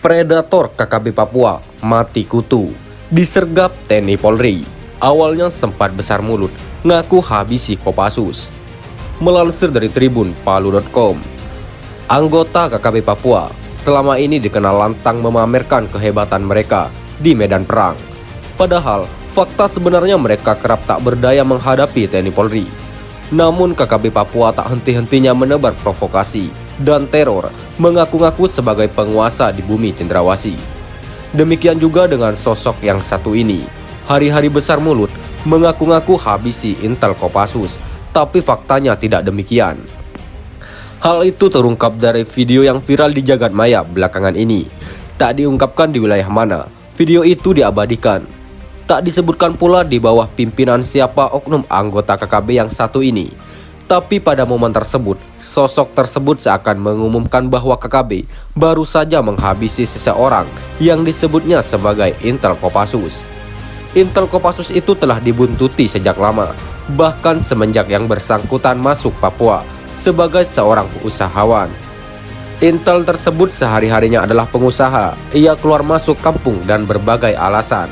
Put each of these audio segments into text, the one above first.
Predator KKB Papua mati kutu, disergap TNI Polri. Awalnya sempat besar mulut, ngaku habisi Kopassus. Melansir dari Tribun Palu.com, anggota KKB Papua selama ini dikenal lantang memamerkan kehebatan mereka di medan perang. Padahal, fakta sebenarnya mereka kerap tak berdaya menghadapi TNI Polri. Namun KKB Papua tak henti-hentinya menebar provokasi dan teror, mengaku-ngaku sebagai penguasa di bumi cendrawasih. Demikian juga dengan sosok yang satu ini, hari-hari besar mulut, mengaku-ngaku habisi intel Kopassus, tapi faktanya tidak demikian. Hal itu terungkap dari video yang viral di jagat maya belakangan ini. Tak diungkapkan di wilayah mana video itu diabadikan. Tak disebutkan pula di bawah pimpinan siapa oknum anggota KKB yang satu ini. Tapi pada momen tersebut, sosok tersebut seakan mengumumkan bahwa KKB baru saja menghabisi seseorang yang disebutnya sebagai intel Kopassus. Intel Kopassus itu telah dibuntuti sejak lama, bahkan semenjak yang bersangkutan masuk Papua sebagai seorang usahawan. Intel tersebut sehari-harinya adalah pengusaha, ia keluar masuk kampung dan berbagai alasan.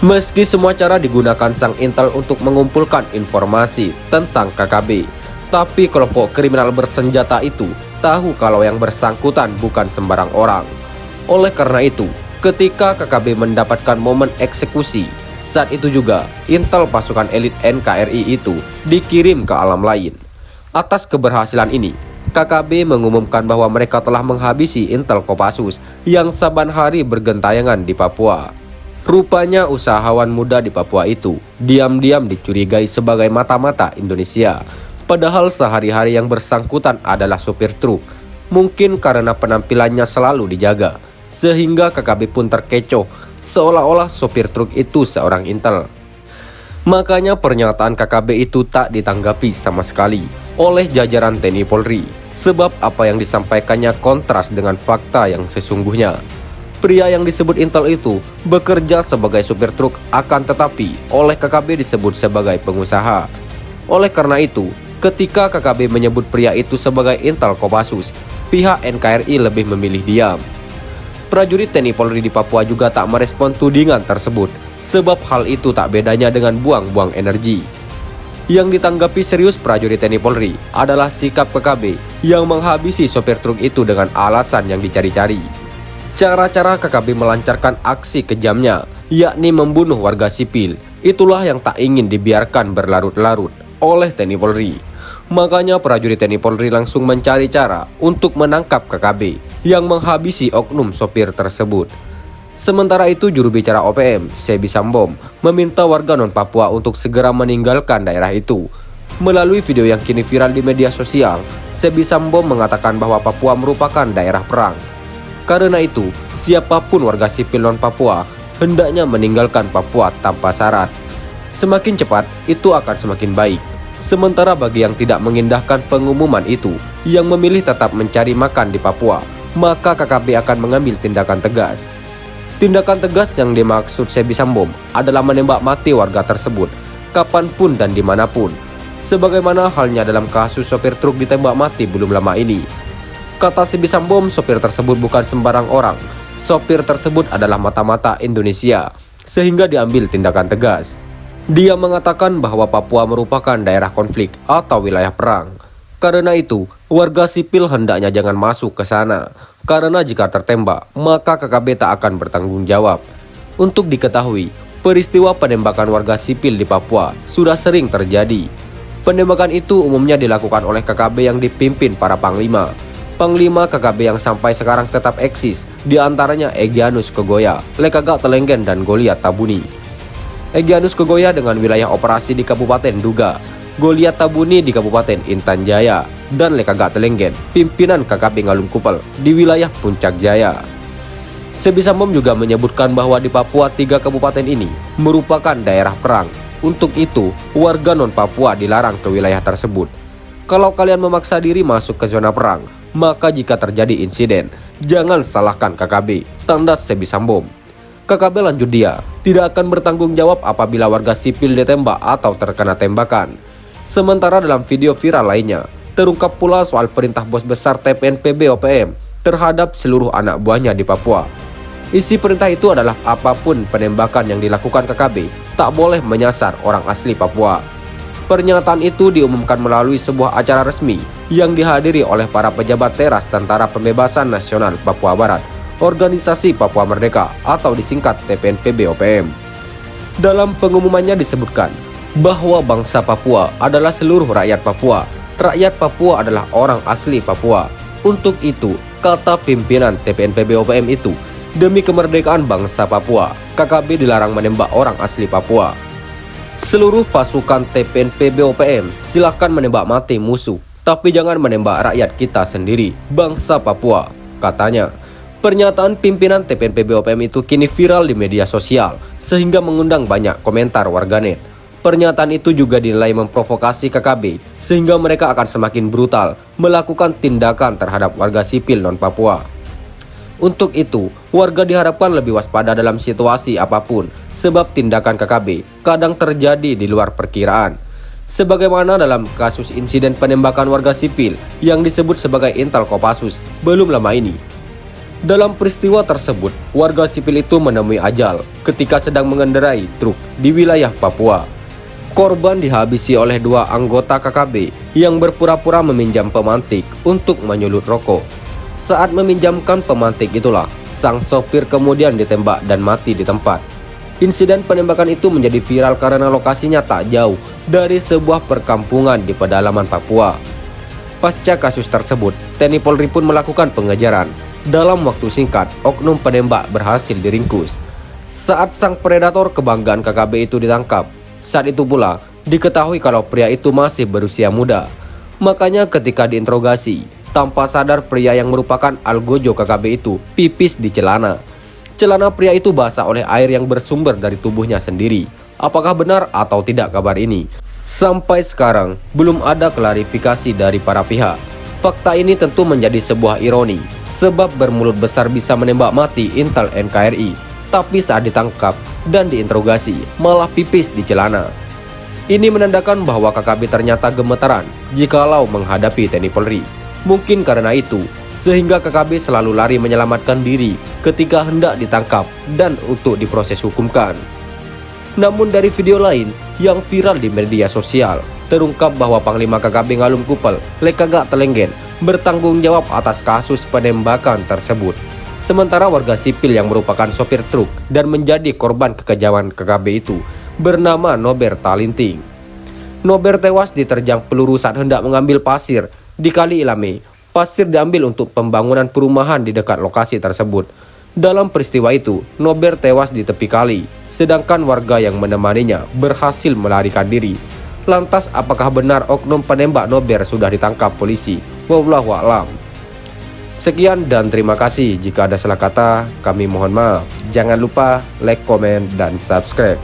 Meski semua cara digunakan sang intel untuk mengumpulkan informasi tentang KKB, tapi kelompok kriminal bersenjata itu tahu kalau yang bersangkutan bukan sembarang orang. Oleh karena itu, ketika KKB mendapatkan momen eksekusi, saat itu juga intel pasukan elit NKRI itu dikirim ke alam lain. Atas keberhasilan ini, KKB mengumumkan bahwa mereka telah menghabisi intel Kopassus yang saban hari bergentayangan di Papua. Rupanya usahawan muda di Papua itu diam-diam dicurigai sebagai mata-mata Indonesia. Padahal sehari-hari yang bersangkutan adalah sopir truk. Mungkin karena penampilannya selalu dijaga, sehingga KKB pun terkecoh seolah-olah sopir truk itu seorang intel. Makanya pernyataan KKB itu tak ditanggapi sama sekali oleh jajaran TNI Polri, sebab apa yang disampaikannya kontras dengan fakta yang sesungguhnya. Pria yang disebut intel itu bekerja sebagai supir truk, akan tetapi oleh KKB disebut sebagai pengusaha. Oleh karena itu, ketika KKB menyebut pria itu sebagai intel Kopassus, pihak NKRI lebih memilih diam. Prajurit TNI Polri di Papua juga tak merespon tudingan tersebut, sebab hal itu tak bedanya dengan buang-buang energi. Yang ditanggapi serius prajurit TNI Polri adalah sikap KKB yang menghabisi sopir truk itu dengan alasan yang dicari-cari. Cara-cara KKB melancarkan aksi kejamnya, yakni membunuh warga sipil, itulah yang tak ingin dibiarkan berlarut-larut oleh TNI Polri. Makanya prajurit TNI Polri langsung mencari cara untuk menangkap KKB yang menghabisi oknum sopir tersebut. Sementara itu, juru bicara OPM, Sebi Sambom, meminta warga non-Papua untuk segera meninggalkan daerah itu. Melalui video yang kini viral di media sosial, Sebi Sambom mengatakan bahwa Papua merupakan daerah perang. Karena itu, siapapun warga sipil non-Papua hendaknya meninggalkan Papua tanpa syarat. Semakin cepat, itu akan semakin baik. Sementara bagi yang tidak mengindahkan pengumuman itu, yang memilih tetap mencari makan di Papua, maka KKB akan mengambil tindakan tegas. Tindakan tegas yang dimaksud Sebi Sambom adalah menembak mati warga tersebut, kapanpun dan dimanapun. Sebagaimana halnya dalam kasus sopir truk ditembak mati belum lama ini. Kata Sebi Sambom, sopir tersebut bukan sembarang orang. Sopir tersebut adalah mata-mata Indonesia, sehingga diambil tindakan tegas. Dia mengatakan bahwa Papua merupakan daerah konflik atau wilayah perang. Karena itu, warga sipil hendaknya jangan masuk ke sana. Karena jika tertembak, maka KKB tak akan bertanggung jawab. Untuk diketahui, peristiwa penembakan warga sipil di Papua sudah sering terjadi. Penembakan itu umumnya dilakukan oleh KKB yang dipimpin para panglima. Panglima KKB yang sampai sekarang tetap eksis, diantaranya Egyanus Kogoya, Lekaga Telenggen, dan Goliat Tabuni. Egyanus Kogoya dengan wilayah operasi di Kabupaten Duga, Goliat Tabuni di Kabupaten Intan Jaya, dan Lekaga Telenggen, pimpinan KKB Ngalum Kupel di wilayah Puncak Jaya. Sebi Sambom juga menyebutkan bahwa di Papua 3 kabupaten ini merupakan daerah perang. Untuk itu, warga non-Papua dilarang ke wilayah tersebut. Kalau kalian memaksa diri masuk ke zona perang, maka jika terjadi insiden, jangan salahkan KKB, tandas Sebi Sambom. KKB lanjut dia, tidak akan bertanggung jawab apabila warga sipil ditembak atau terkena tembakan. Sementara dalam video viral lainnya, terungkap pula soal perintah bos besar TPNPB OPM terhadap seluruh anak buahnya di Papua. Isi perintah itu adalah apapun penembakan yang dilakukan KKB tak boleh menyasar orang asli Papua. Pernyataan itu diumumkan melalui sebuah acara resmi yang dihadiri oleh para pejabat teras Tentara Pembebasan Nasional Papua Barat, Organisasi Papua Merdeka atau disingkat TPNPB-OPM. Dalam pengumumannya disebutkan bahwa bangsa Papua adalah seluruh rakyat Papua. Rakyat Papua adalah orang asli Papua. Untuk itu, kata pimpinan TPNPB-OPM itu, demi kemerdekaan bangsa Papua, KKB dilarang menembak orang asli Papua. Seluruh pasukan TPNPB-OPM silakan menembak mati musuh, tapi jangan menembak rakyat kita sendiri, bangsa Papua, katanya. Pernyataan pimpinan TPNPB-OPM itu kini viral di media sosial, sehingga mengundang banyak komentar warganet. Pernyataan itu juga dinilai memprovokasi KKB, sehingga mereka akan semakin brutal melakukan tindakan terhadap warga sipil non-Papua. Untuk itu, warga diharapkan lebih waspada dalam situasi apapun, sebab tindakan KKB kadang terjadi di luar perkiraan. Sebagaimana dalam kasus insiden penembakan warga sipil yang disebut sebagai Intel Kopassus belum lama ini. Dalam peristiwa tersebut, warga sipil itu menemui ajal ketika sedang mengendarai truk di wilayah Papua. Korban dihabisi oleh 2 anggota KKB yang berpura-pura meminjam pemantik untuk menyulut rokok. Saat meminjamkan pemantik itulah, sang sopir kemudian ditembak dan mati di tempat. Insiden penembakan itu menjadi viral karena lokasinya tak jauh dari sebuah perkampungan di pedalaman Papua. Pasca kasus tersebut, TNI Polri pun melakukan pengejaran. Dalam waktu singkat, oknum penembak berhasil diringkus. Saat sang predator kebanggaan KKB itu ditangkap, saat itu pula diketahui kalau pria itu masih berusia muda. Makanya ketika diinterogasi, tanpa sadar pria yang merupakan algojo KKB itu pipis di celana. Celana pria itu basah oleh air yang bersumber dari tubuhnya sendiri. Apakah benar atau tidak kabar ini? Sampai sekarang belum ada klarifikasi dari para pihak. Fakta ini tentu menjadi sebuah ironi, sebab bermulut besar bisa menembak mati intel NKRI, tapi saat ditangkap dan diinterogasi malah pipis di celana. Ini menandakan bahwa KKB ternyata gemetaran jikalau menghadapi TNI Polri. Mungkin karena itu, sehingga KKB selalu lari menyelamatkan diri ketika hendak ditangkap dan untuk diproses hukumkan. Namun dari video lain yang viral di media sosial, terungkap bahwa Panglima KKB Ngalum Kupel, Lekagak Telenggen, bertanggung jawab atas kasus penembakan tersebut. Sementara warga sipil yang merupakan sopir truk dan menjadi korban kekejaman KKB itu bernama Nober Talinting. Nober tewas diterjang peluru saat hendak mengambil pasir di Kali Ilame. Pasir diambil untuk pembangunan perumahan di dekat lokasi tersebut. Dalam peristiwa itu, Nober tewas di tepi kali, sedangkan warga yang menemaninya berhasil melarikan diri. Lantas apakah benar oknum penembak Nober sudah ditangkap polisi? Wallahu a'lam. Sekian dan terima kasih. Jika ada salah kata, kami mohon maaf. Jangan lupa like, komen, dan subscribe.